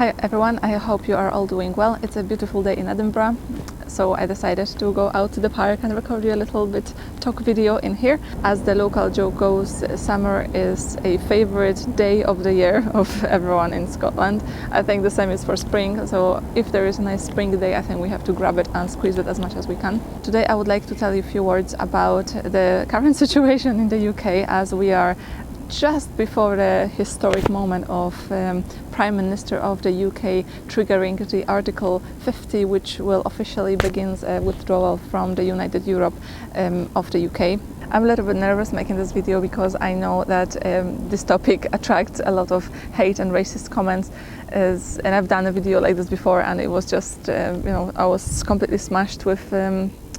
Hi everyone, I hope you are all doing well. It's a beautiful day in Edinburgh, so I decided to go out to the park and record you a little bit talk video in here. As the local joke goes, summer is a favorite day of the year of everyone in Scotland. I think the same is for spring, so if there is a nice spring day, I think we have to grab it and squeeze it as much as we can. Today I would like to tell you a few words about the current situation in the UK, as we are just before the historic moment of Prime Minister of the UK triggering the Article 50, which will officially begin withdrawal from the United Europe of the UK. I'm a little bit nervous making this video because I know that this topic attracts a lot of hate and racist comments, and I've done a video like this before, and it was just, I was completely smashed with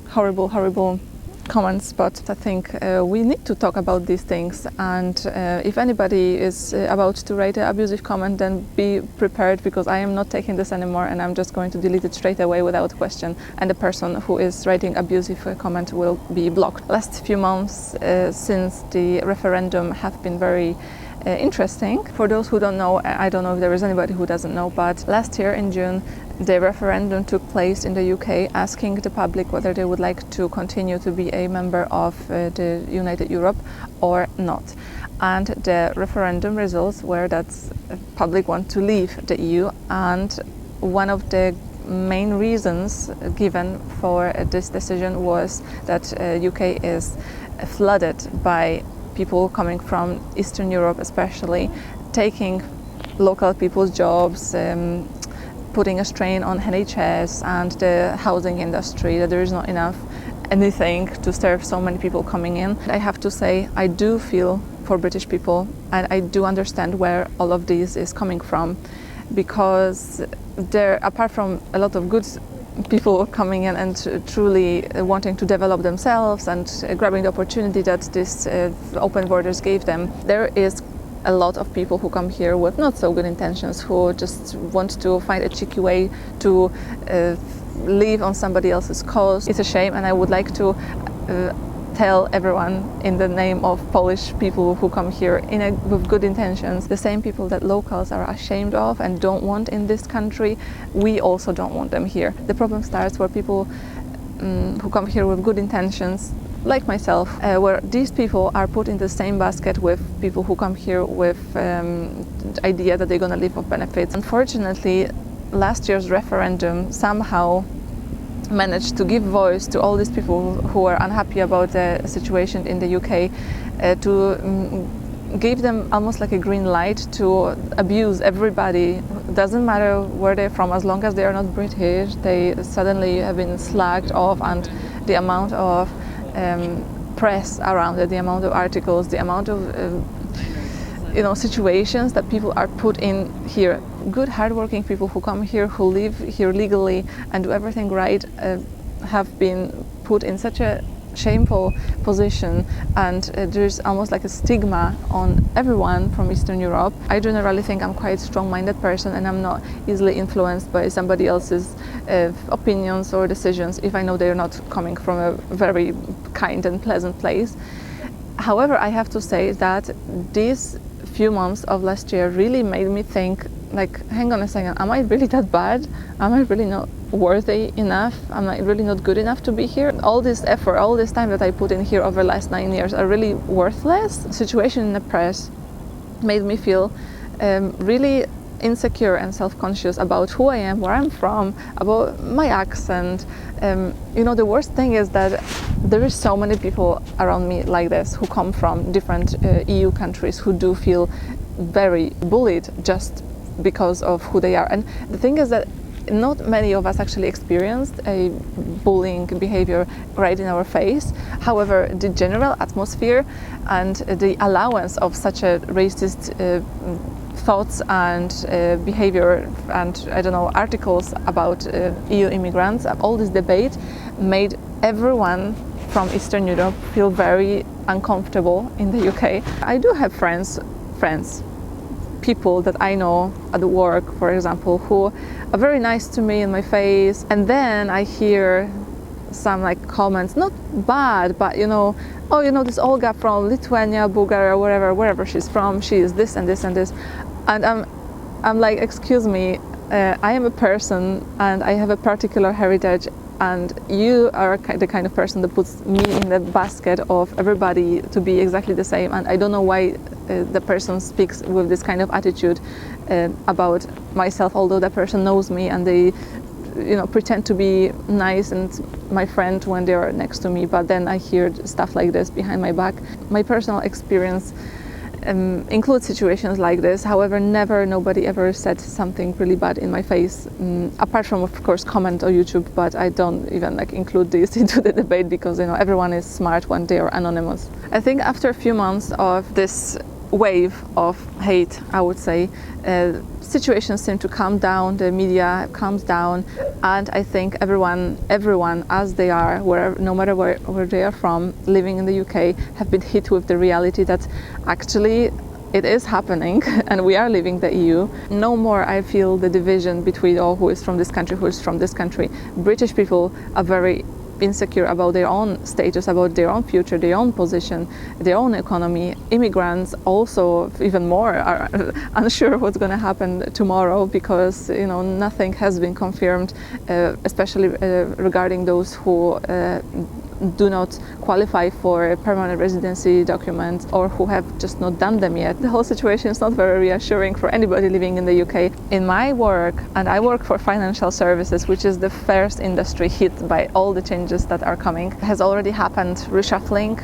horrible comments. But I think we need to talk about these things, and if anybody is about to write an abusive comment, then be prepared, because I am not taking this anymore and I'm just going to delete it straight away without question, and the person who is writing abusive comment will be blocked. Last few months since the referendum have been very interesting. For those who don't know, I don't know if there is anybody who doesn't know, but last year in June the referendum took place in the UK, asking the public whether they would like to continue to be a member of the United Europe or not. And the referendum results were that public want to leave the EU, and one of the main reasons given for this decision was that UK is flooded by people coming from Eastern Europe, especially taking local people's jobs, putting a strain on NHS and the housing industry, that there is not enough anything to serve so many people coming in. I have to say, I do feel for British people, and I do understand where all of this is coming from, because there, apart from a lot of good people coming in and truly wanting to develop themselves and grabbing the opportunity that this open borders gave them, there is a lot of people who come here with not so good intentions, who just want to find a cheeky way to live on somebody else's cause. It's a shame, and I would like to tell everyone in the name of Polish people who come here with good intentions, the same people that locals are ashamed of and don't want in this country, we also don't want them here. The problem starts where people who come here with good intentions, like myself, where these people are put in the same basket with people who come here with the idea that they're going to live off benefits. Unfortunately, last year's referendum somehow managed to give voice to all these people who are unhappy about the situation in the UK, to give them almost like a green light to abuse everybody. Doesn't matter where they're from, as long as they are not British, they suddenly have been slagged off, and the amount of press around it, the amount of articles, the amount of situations that people are put in here. Good, hardworking people who come here, who live here legally and do everything right, have been put in such a shameful position, and there's almost like a stigma on everyone from Eastern Europe. I generally think I'm quite a strong-minded person, and I'm not easily influenced by somebody else's opinions or decisions if I know they're not coming from a very kind and pleasant place. However, I have to say that these few months of last year really made me think, like, hang on a second, am I really that bad? Am I really not worthy enough? Am I really not good enough to be here? All this effort, all this time that I put in here over the last 9 years are really worthless? The situation in the press made me feel really insecure and self-conscious about who I am, where I'm from, about my accent. The worst thing is that there is so many people around me like this, who come from different EU countries, who do feel very bullied just because of who they are. And the thing is that not many of us actually experienced a bullying behavior right in our face. However, the general atmosphere and the allowance of such a racist thoughts and behavior and articles about EU immigrants, all this debate made everyone from Eastern Europe feel very uncomfortable in the UK. I do have friends, people that I know at work, for example, who are very nice to me in my face, and then I hear some comments, not bad, but this Olga from Lithuania, Bulgaria, wherever she's from, she is this and this and this, and I'm I'm like, excuse me, I am a person and I have a particular heritage, and you are the kind of person that puts me in the basket of everybody to be exactly the same. And I don't know why the person speaks with this kind of attitude about myself, although that person knows me and they pretend to be nice and my friend when they are next to me, but then I hear stuff like this behind my back. My personal experience includes situations like this. However, nobody ever said something really bad in my face, apart from, of course, comment on YouTube, but I don't even include this into the debate because everyone is smart when they are anonymous. I think after a few months of this wave of hate, I would say, situations seem to calm down, the media calms down, and I think everyone as they are, no matter where they are from, living in the UK, have been hit with the reality that actually it is happening and we are leaving the EU. No more I feel the division between who is from this country, who is from this country. British people are very insecure about their own status, about their own future, their own position, their own economy. Immigrants also even more are unsure what's going to happen tomorrow because nothing has been confirmed, especially regarding those who do not qualify for a permanent residency document or who have just not done them yet. The whole situation is not very reassuring for anybody living in the UK. In my work, and I work for financial services, which is the first industry hit by all the changes that are coming, has already happened reshuffling,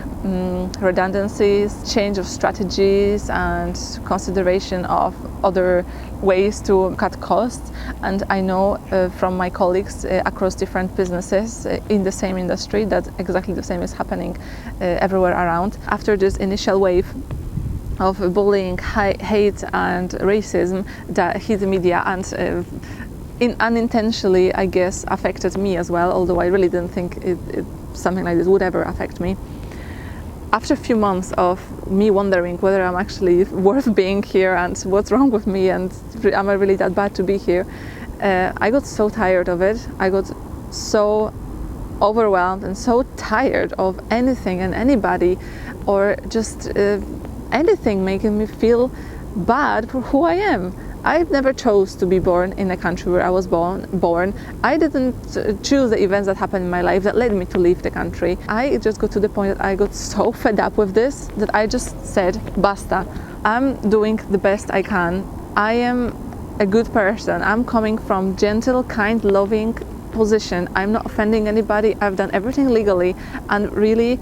redundancies, change of strategies and consideration of other ways to cut costs. And I know from my colleagues across different businesses in the same industry that exactly the same is happening everywhere around. After this initial wave of bullying, hate and racism that hit the media and unintentionally, I guess, affected me as well, although I really didn't think something like this would ever affect me. After a few months of me wondering whether I'm actually worth being here and what's wrong with me and am I really that bad to be here, I got so tired of it. I got so overwhelmed and so tired of anything and anybody or just anything making me feel bad for who I am. I've never chose to be born in a country where I was born. I didn't choose the events that happened in my life that led me to leave the country. I just got to the point that I got so fed up with this that I just said, basta. I'm doing the best I can. I am a good person. I'm coming from gentle, kind, loving position. I'm not offending anybody. I've done everything legally, and really,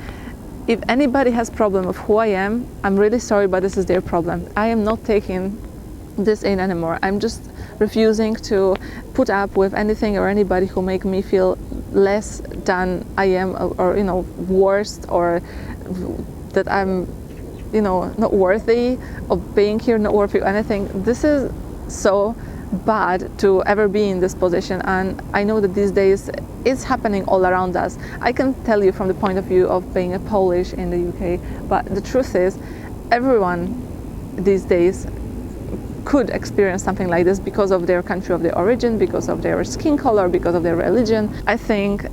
if anybody has problem of who I am, I'm really sorry, but this is their problem. I am not taking this in anymore. I'm just refusing to put up with anything or anybody who make me feel less than I am, or worse, or that I'm not worthy of being here, not worthy of anything. This is so bad to ever be in this position, and I know that these days it's happening all around us. I can tell you from the point of view of being a Polish in the UK, but the truth is everyone these days could experience something like this because of their country of their origin, because of their skin color, because of their religion. I think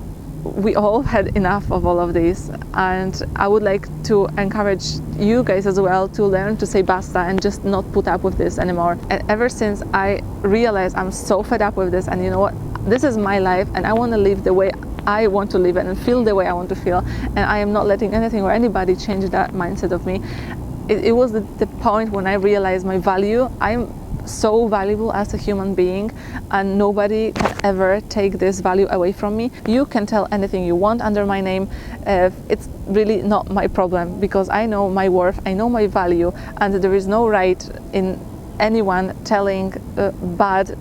we all had enough of all of this, and I would like to encourage you guys as well to learn to say basta and just not put up with this anymore. And ever since I realized I'm so fed up with this, and you know what, this is my life and I want to live the way I want to live and feel the way I want to feel, and I am not letting anything or anybody change that mindset of me. It was the point when I realized my value. I'm so valuable as a human being, and nobody can ever take this value away from me. You can tell anything you want under my name. It's really not my problem, because I know my worth, I know my value, and there is no right in anyone telling bad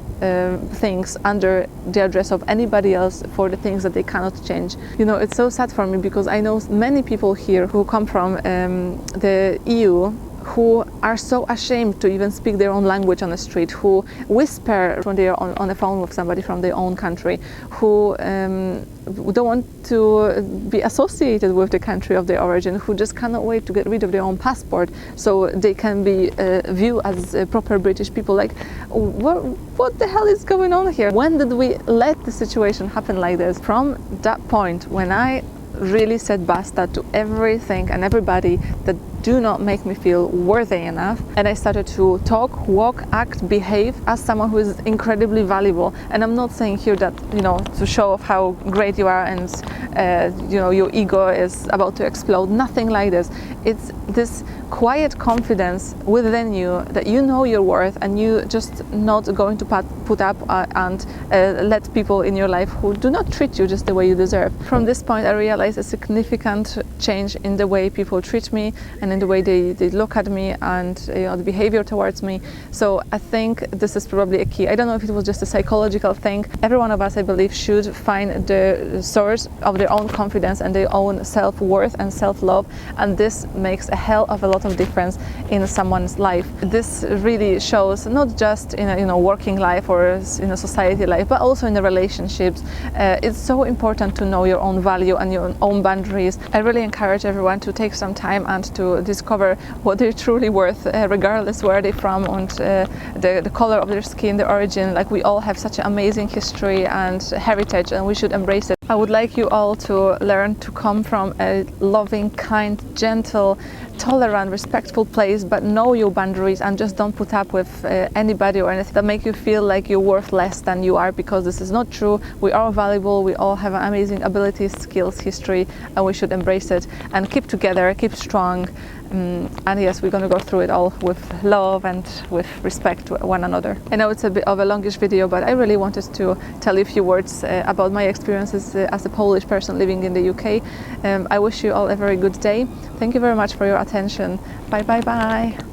things under the address of anybody else for the things that they cannot change. It's so sad for me, because I know many people here who come from the EU who are so ashamed to even speak their own language on the street, who whisper when they are on the phone with somebody from their own country, who don't want to be associated with the country of their origin, who just cannot wait to get rid of their own passport so they can be viewed as proper British people. Like, what the hell is going on here? When did we let the situation happen like this? From that point when I really said basta to everything and everybody that do not make me feel worthy enough. And I started to talk, walk, act, behave as someone who is incredibly valuable. And I'm not saying here that, to show off how great you are and, your ego is about to explode. Nothing like this. It's this quiet confidence within you that you know your worth, and you just not going to put up and let people in your life who do not treat you just the way you deserve. From this point, I realized a significant change in the way people treat me and in the way they look at me and the behavior towards me. So I think this is probably a key. I don't know if it was just a psychological thing. Every one of us, I believe, should find the source of their own confidence and their own self-worth and self-love, and this makes a hell of a lot of difference in someone's life. This really shows not just in a working life or in a society life, but also in the relationships. It's so important to know your own value and your own boundaries. I really encourage everyone to take some time and to discover what they're truly worth, regardless where they're from and the color of their skin, the origin. Like, we all have such an amazing history and heritage, and we should embrace it. I would like you all to learn to come from a loving, kind, gentle, tolerant, respectful place, but know your boundaries and just don't put up with anybody or anything that make you feel like you're worth less than you are, because this is not true. We are valuable, we all have amazing abilities, skills, history, and we should embrace it and keep together, keep strong. And yes, we're going to go through it all with love and with respect to one another. I know it's a bit of a longish video, but I really wanted to tell you a few words about my experiences as a Polish person living in the UK. I wish you all a very good day. Thank you very much for your attention. Bye bye bye.